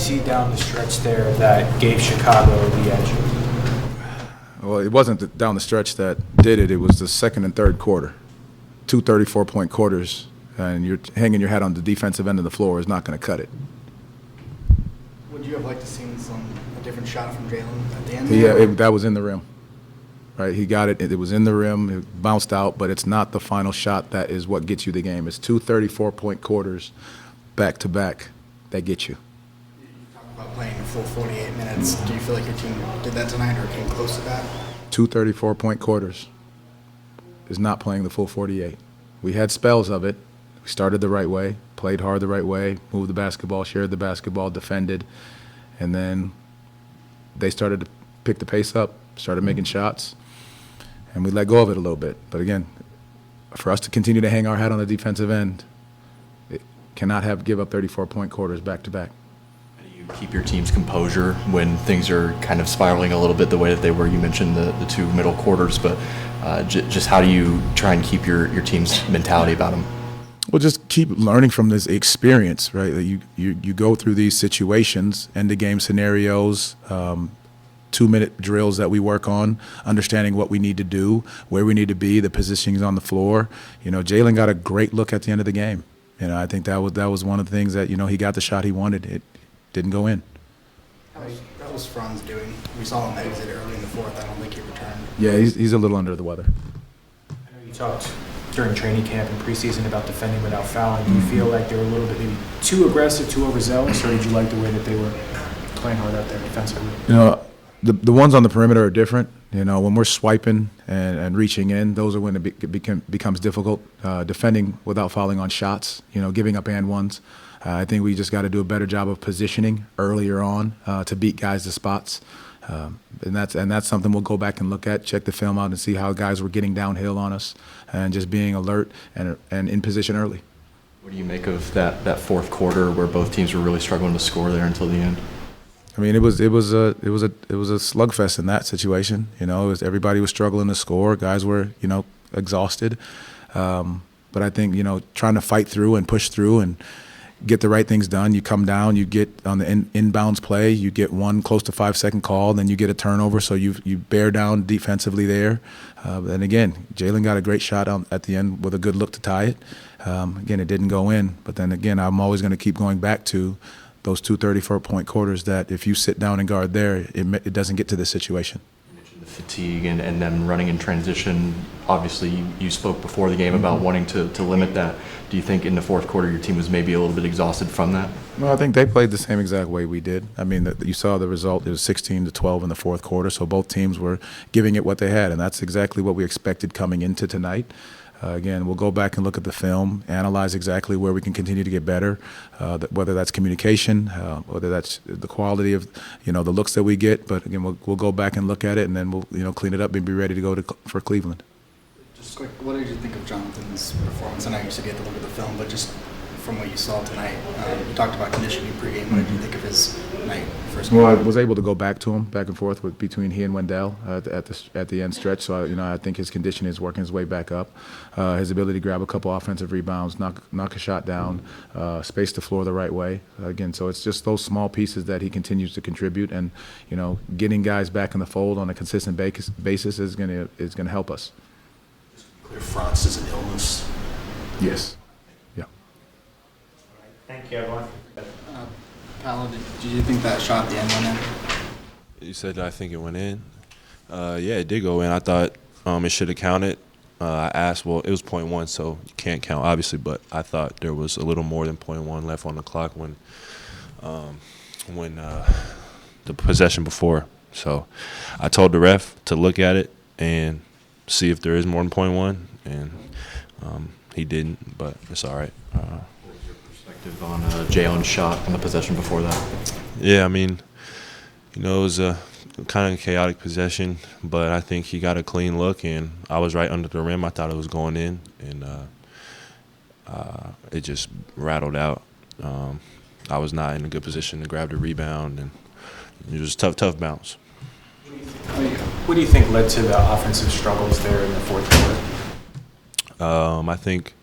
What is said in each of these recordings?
see down the stretch there that gave Chicago the edge? Well, it wasn't down the stretch that did it. It was the second and third quarter. 2 34-point quarters, and you're hanging your hat on the defensive end of the floor is not going to cut it. Would you have liked to see a different shot from Jalen at the end? Yeah, that was in the rim. Right, he got it. It was in the rim. It bounced out, but it's not the final shot that is what gets you the game. It's 2 34-point quarters back to back that get you. You talk about playing a full 48 minutes. Do you feel like your team did that tonight or came close to that? 2 34-point quarters is not playing the full 48. We had spells of it. We started the right way, played hard the right way, moved the basketball, shared the basketball, defended, and then they started to pick the pace up, started making shots, and we let go of it a little bit. But again, for us to continue to hang our hat on the defensive end, it cannot give up 34-point quarters back to back. How do you keep your team's composure when things are kind of spiraling a little bit the way that they were? You mentioned the 2 middle quarters, but just how do you try and keep your team's mentality about them? Well, just keep learning from this experience, right? You go through these situations, end-of-game scenarios, 2-minute drills that we work on, understanding what we need to do, where we need to be, the positionings on the floor. Jalen got a great look at the end of the game. I think that was one of the things that, he got the shot he wanted. It didn't go in. How was Franz doing? We saw him exit early in the fourth. I don't think he returned. Yeah, he's a little under the weather. I know you talked during training camp and preseason about defending without fouling. Do you feel like they were a little bit maybe too aggressive, too overzealous, or did you like the way that they were playing hard out there defensively? The ones on the perimeter are different. When we're swiping and reaching in, those are when it becomes difficult. Defending without fouling on shots, giving up and ones. I think we just got to do a better job of positioning earlier on to beat guys to spots. And that's something we'll go back and look at, check the film out and see how guys were getting downhill on us and just being alert and in position early. What do you make of that fourth quarter where both teams were really struggling to score there until the end? I mean, it was a slugfest in that situation. Everybody was struggling to score. Guys were, exhausted. But I think, trying to fight through and push through and get the right things done. You come down, you get on the inbounds play, you get one close to 5-second call, then you get a turnover, so you bear down defensively there. And again, Jalen got a great shot at the end with a good look to tie it. Again, it didn't go in. But then again, I'm always going to keep going back to those 2 34-point quarters that if you sit down and guard there, it doesn't get to this situation. You mentioned the fatigue and then running in transition. Obviously, you spoke before the game about wanting to limit that. Do you think in the fourth quarter your team was maybe a little bit exhausted from that? Well, I think they played the same exact way we did. I mean, you saw the result. It was 16-12 in the fourth quarter, so both teams were giving it what they had, and that's exactly what we expected coming into tonight. Again, we'll go back and look at the film, analyze exactly where we can continue to get better, whether that's communication, whether that's the quality of, the looks that we get. But again, we'll go back and look at it, and then we'll, clean it up and be ready to go for Cleveland. Just quick, what did you think of Jonathan's performance? I know you said you had to look at the film, but just from what you saw tonight, you talked about conditioning pregame. What did you think of his night? Well, I was able to go back to him, back and forth between he and Wendell at the end stretch. So I think his conditioning is working his way back up. His ability to grab a couple offensive rebounds, knock a shot down, space the floor the right way. Again, so it's just those small pieces that he continues to contribute, and getting guys back in the fold on a consistent basis is going to help us. Clear Franz is an illness. Yes. Yeah. Thank you, everyone. Paolo, did you think that shot at the end went in? You said I think it went in. Yeah, it did go in. I thought it should have counted. I asked, well, it was .1, so you can't count, obviously, but I thought there was a little more than .1 left on the clock when the possession before. So I told the ref to look at it and see if there is more than .1, and he didn't, but it's all right. On Jalen's shot on the possession before that? Yeah, I mean, it was a kind of chaotic possession, but I think he got a clean look, and I was right under the rim. I thought it was going in, and it just rattled out. I was not in a good position to grab the rebound, and it was a tough bounce. What do you think led to the offensive struggles there in the fourth quarter? I think,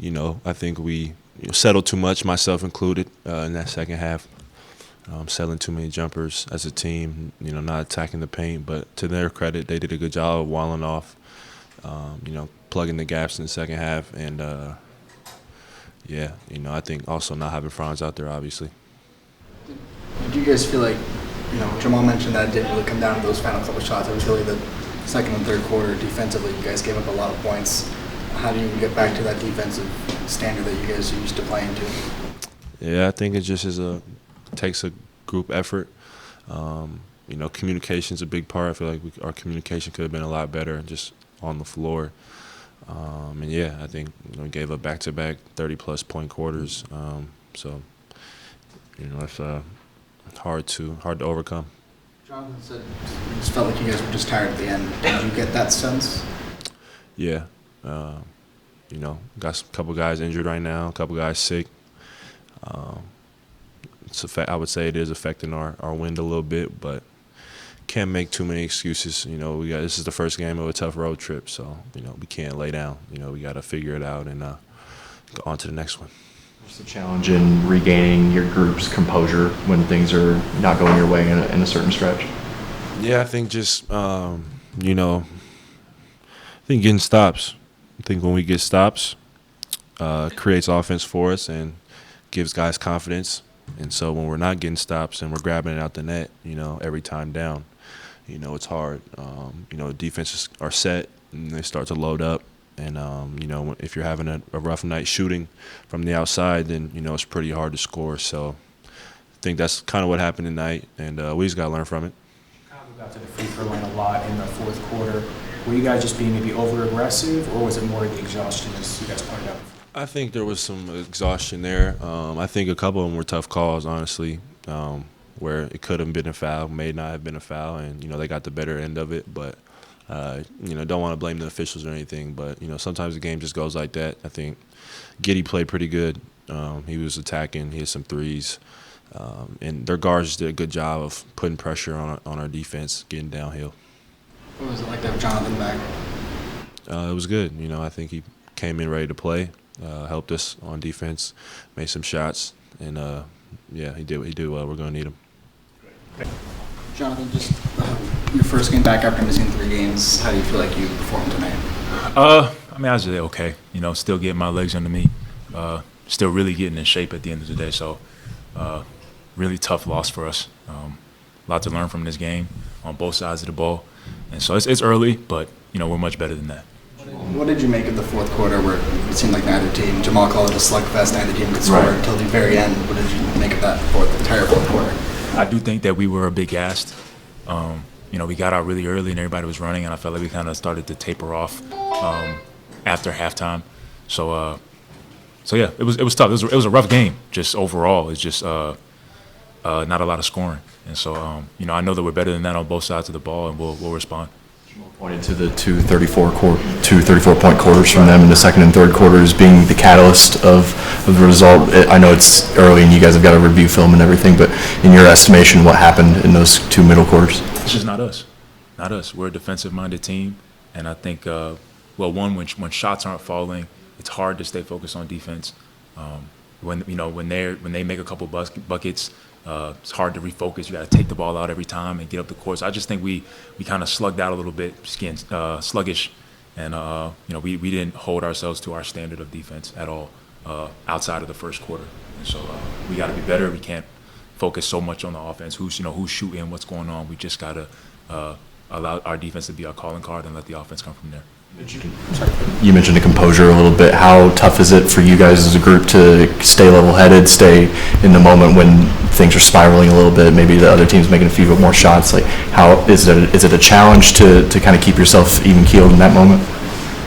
I think we settled too much, myself included, in that second half. settling too many jumpers as a team, not attacking the paint. But to their credit, they did a good job of walling off, plugging the gaps in the second half. And, I think also not having Franz out there, obviously. Did you guys feel like, Jamal mentioned that it didn't really come down to those final couple shots. It was really the second and third quarter defensively. You guys gave up a lot of points. How do you get back to that defensive standard that you guys are used to playing to? Yeah, I think it just takes a group effort. Communication's a big part. I feel like our communication could have been a lot better just on the floor. I think we gave up back-to-back 30-plus point quarters. It's hard to overcome. Jonathan said you just felt like you guys were just tired at the end. Did you get that sense? Yeah. Got a couple guys injured right now, a couple guys sick. I would say it is affecting our wind a little bit, but can't make too many excuses. This is the first game of a tough road trip, so we can't lay down. We got to figure it out and go on to the next one. What's the challenge in regaining your group's composure when things are not going your way in a certain stretch? Yeah, I think just I think getting stops. I think when we get stops, creates offense for us and gives guys confidence. And so when we're not getting stops and we're grabbing it out the net, every time down, it's hard. Defenses are set and they start to load up. And, if you're having a rough night shooting from the outside, then, it's pretty hard to score. So I think that's kind of what happened tonight, and we just got to learn from it. Chicago got to the free throw line a lot in the fourth quarter. Were you guys just being maybe over-aggressive, or was it more the exhaustion, as you guys pointed out? I think there was some exhaustion there. I think a couple of them were tough calls, honestly, where it could have been a foul, may not have been a foul, and, they got the better end of it. But don't want to blame the officials or anything, but, sometimes the game just goes like that. I think Giddey played pretty good. He was attacking. He had some threes. And their guards just did a good job of putting pressure on our defense, getting downhill. What was it like to have Jonathan back? It was good. I think he came in ready to play, helped us on defense, made some shots, and, he did well. We're going to need him. Jonathan, just your first game back after missing 3 games, how do you feel like you performed tonight? I was just okay. Still getting my legs under me. Still really getting in shape at the end of the day. So, really tough loss for us. A lot to learn from this game on both sides of the ball. And so it's early, but, we're much better than that. What did you make of the fourth quarter where it seemed like neither team, Jamal called it a slugfest, neither team could score until the very end? What did you make of that entire fourth quarter? I do think that we were a bit gassed. We got out really early and everybody was running, and I felt like we kind of started to taper off after halftime. So yeah, it was tough. It was a rough game. Just overall, it's just not a lot of scoring. And so I know that we're better than that on both sides of the ball, and we'll respond. Pointed to the two 34-point quarters from them in the second and third quarters being the catalyst of the result. I know it's early and you guys have got to review film and everything, but in your estimation, what happened in those 2 middle quarters? It's just not us. Not us. We're a defensive-minded team, and I think, when shots aren't falling, it's hard to stay focused on defense. When they make a couple buckets, it's hard to refocus. You got to take the ball out every time and get up the course. I just think we kind of slugged out a little bit, just getting sluggish, and we didn't hold ourselves to our standard of defense at all outside of the first quarter. And so we got to be better. We can't focus so much on the offense. Who's shooting, what's going on. We just got to allow our defense to be our calling card and let the offense come from there. You mentioned the composure a little bit. How tough is it for you guys as a group to stay level-headed, stay in the moment when things are spiraling a little bit, maybe the other team's making a few more shots? Like, how is it a challenge to kind of keep yourself even-keeled in that moment?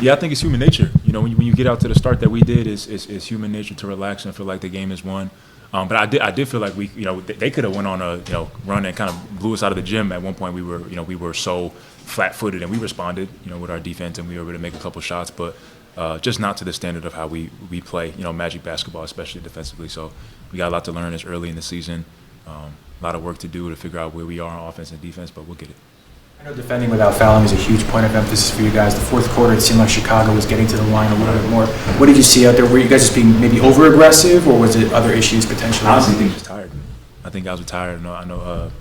Yeah, I think it's human nature. When you get out to the start that we did, it's human nature to relax and feel like the game is won. But I did feel like they could have went on a run and kind of blew us out of the gym. At one point, we were so flat-footed, and we responded with our defense, and we were able to make a couple shots, but just not to the standard of how we play Magic basketball, especially defensively. So we got a lot to learn this early in the season. A lot of work to do to figure out where we are on offense and defense, but we'll get it. I know defending without fouling is a huge point of emphasis for you guys. The fourth quarter, it seemed like Chicago was getting to the line a little bit more. What did you see out there? Were you guys just being maybe over-aggressive, or was it other issues potentially? Honestly, I think just tired. I think guys were tired. I know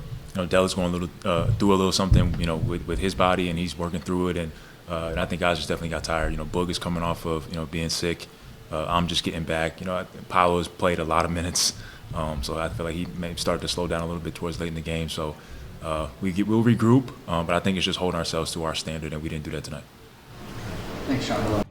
Della's going a little through a little something, with his body, and he's working through it. And I think guys just definitely got tired. Boog is coming off of being sick. I'm just getting back. Paolo's played a lot of minutes, so I feel like he may start to slow down a little bit towards late in the game. So we'll regroup, but I think it's just holding ourselves to our standard, and we didn't do that tonight. Thanks, Sean.